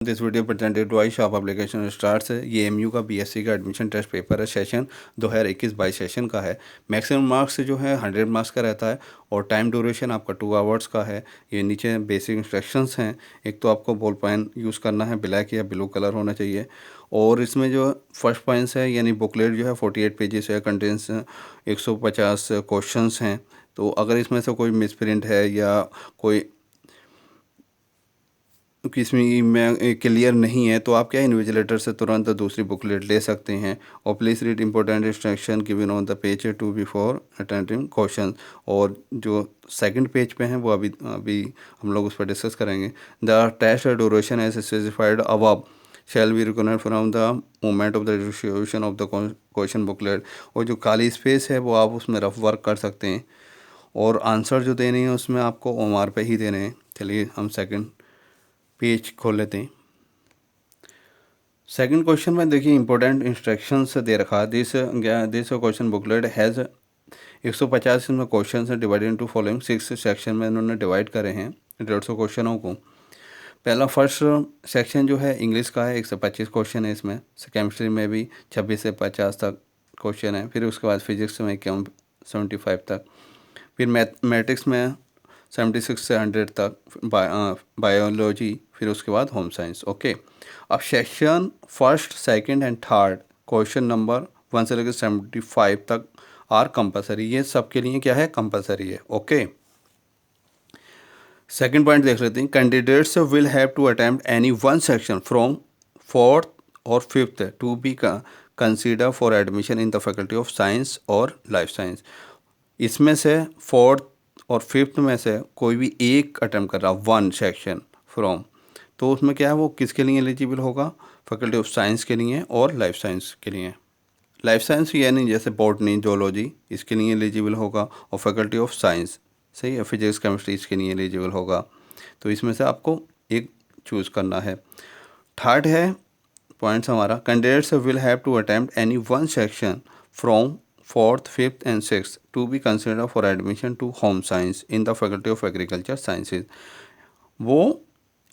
This video presented to I shop application starts है। ये MU का बीएससी का एडमिशन टेस्ट पेपर है। सेशन 2021-22 सेशन का है। मैक्सिमम मार्क्स जो है 100 मार्क्स का रहता है और टाइम ड्यूरेशन आपका 2 आवर्स का है। ये नीचे बेसिक इंस्ट्रक्शंस हैं। एक तो आपको बॉल पेन यूज़ करना है, ब्लैक या ब्लू कलर होना चाहिए। और इसमें जो फर्स्ट पॉइंट्स है यानी बुकलेट जो है 48 पेजेस है, कंटेंट्स 150 क्वेश्चंस हैं। तो अगर इसमें से कोई मिसप्रिंट है या कोई किसी में क्लियर नहीं है तो आप क्या इन्विजिलेटर से तुरंत दूसरी बुकलेट ले सकते हैं। और please read important instruction given on the page two before attempting question. और जो सेकंड पेज पे हैं वो अभी अभी हम लोग उस पर डिस्कस करेंगे। The test duration as specified above shall be recognised from the moment of the distribution of the question booklet. और जो खाली स्पेस है वो आप उसमें रफ वर्क कर सकते हैं और आंसर जो देने हैं उसमें आपको ओमार पे ही देने हैं। चलिए हम सेकंड पेज खोल लेते हैं। सेकंड क्वेश्चन में देखिए इंपॉर्टेंट इंस्ट्रक्शंस दे रखा है। दिस क्वेश्चन बुकलेट हैज़ 150 इसमें क्वेश्चन है डिवाइडेड इनटू फॉलोइंग 6 सेक्शन में इन्होंने डिवाइड करे हैं 150 क्वेश्चनों को। पहला फर्स्ट सेक्शन जो है इंग्लिश का है, 125 क्वेश्चन है इसमें। केमिस्ट्री में भी 26 से 50 तक क्वेश्चन है। फिर उसके बाद फिजिक्स में 75 तक। फिर मैथमेटिक्स में 76 से 100 तक। बायोलॉजी, फिर उसके बाद होम साइंस। ओके, अब section first, second and third question number 1 से लेकर 75 तक आर कंपलसरी। ये सबके लिए क्या है, कंपलसरी है। ओके, सेकंड पॉइंट देख लेते हैं। Candidates will have to attempt any one section from fourth और fifth to be consider for admission in the faculty of science और लाइफ साइंस। इसमें से फोर्थ और फिफ्थ में से कोई भी एक अटेम्प्ट कर रहा, वन सेक्शन फ्रॉम, तो उसमें क्या है, वो किसके लिए एलिजिबल होगा, फैकल्टी ऑफ साइंस के लिए और लाइफ साइंस के लिए। लाइफ साइंस यानी जैसे बॉटनी, जोलॉजी, इसके लिए एलिजिबल होगा। और फैकल्टी ऑफ साइंस, सही है, फिजिक्स केमिस्ट्री, इसके लिए एलिजिबल होगा। तो इसमें से आपको एक चूज़ करना है। थर्ड है पॉइंट्स हमारा, candidates will have to attempt any one section from fourth, fifth and six to be consider for admission to home science in the faculty of agriculture sciences. वो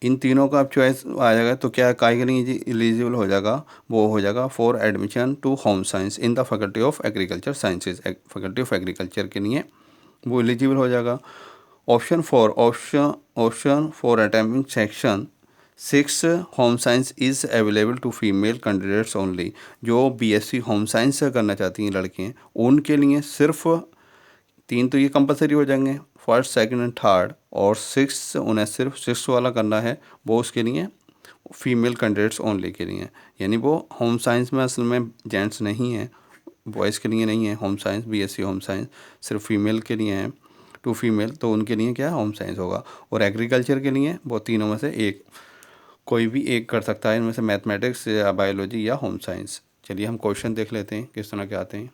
इन तीनों का आप चॉइस आ जाएगा तो क्या काय के लिए एलिजिबल हो जाएगा, वो हो जाएगा for admission to home science in the faculty of agriculture sciences. Faculty of agriculture के लिए वो एलिजिबल हो जाएगा। Option for attempting section 6 home science is available to female candidates only. जो बीएससी होम साइंस से करना चाहती हैं लड़कियाँ, उनके लिए सिर्फ 3 तो ये कंपलसरी हो जाएंगे, फर्स्ट, सेकंड एंड थर्ड। और 6 उन्हें सिर्फ 6 वाला करना है, वो उसके लिए फीमेल कैंडिडेट्स ओनली के लिए। यानी वो होम साइंस में असल में जेंट्स नहीं है, बॉयज़ के लिए नहीं है home science, BSc home science सिर्फ फीमेल के लिए है, टू फीमेल, तो उनके लिए क्या है, होम साइंस होगा। और एग्रीकल्चर के लिए वो तीनों में से एक, कोई भी एक कर सकता है इनमें से, मैथमेटिक्स या बायोलॉजी या होम साइंस। चलिए हम क्वेश्चन देख लेते हैं किस तरह के आते हैं।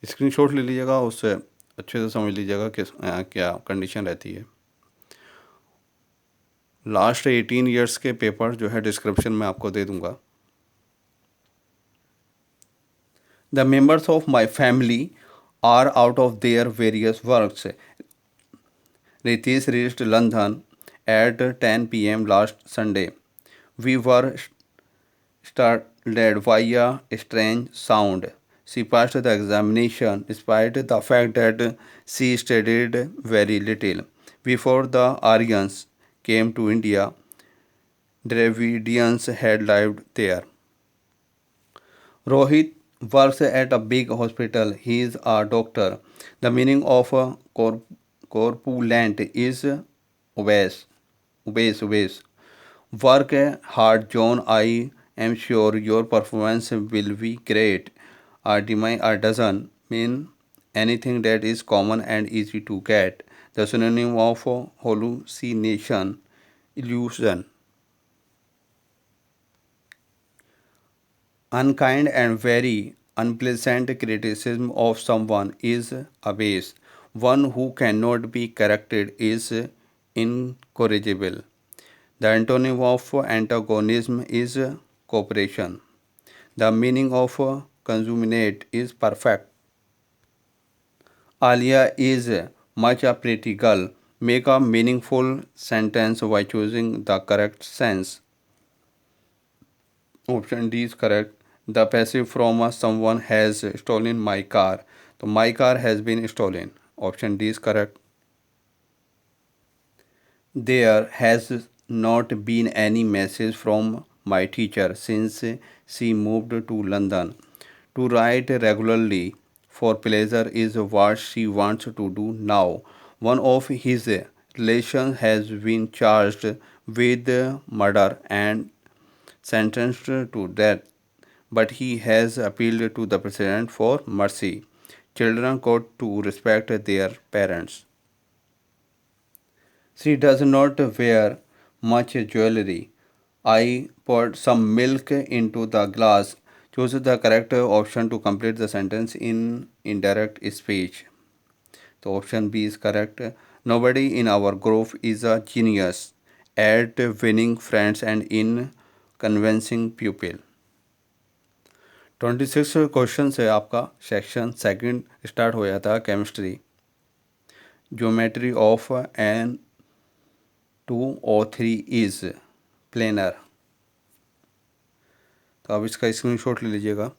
स्क्रीनशॉट ले लीजिएगा, उससे अच्छे से समझ लीजिएगा कि क्या कंडीशन रहती है। लास्ट 18 ईयर्स के पेपर जो है डिस्क्रिप्शन में आपको दे दूंगा। The members of my family are out of their various works. Ritish reached London at 10 p.m. last Sunday. We were startled by a strange sound. She passed the examination despite the fact that she studied very little. Before the Aryans came to India, Dravidians had lived there. Rohit works at a big hospital. He is a doctor. The meaning of corpulent is obese. Obese. Work hard, John. I am sure your performance will be great. A dozen mean anything that is common and easy to get. The synonym of hallucination, illusion. Unkind and very unpleasant criticism of someone is abase. One who cannot be corrected is incorrigible. The antonym of antagonism is cooperation. The meaning of consummate is perfect. Alia is much a pretty girl. Make a meaningful sentence by choosing the correct sense. Option D is correct. The passive from someone has stolen my car. So my car has been stolen. Option D is correct. There has not been any message from my teacher since she moved to London. To write regularly for pleasure is what she wants to do now. One of his relations has been charged with murder and sentenced to death, but he has appealed to the president for mercy. Children got to respect their parents. She does not wear much jewelry. I poured some milk into the glass. Choose the correct option to complete the sentence in indirect speech. The option B is correct. Nobody in our group is a genius at winning friends and in convincing people. 26 question है आपका section second start हो जाता है chemistry geometry of N 2 और 3 is planar तो आप इसका screenshot ले लीजिएगा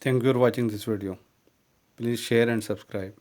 Thank you for watching this video. Please share and subscribe.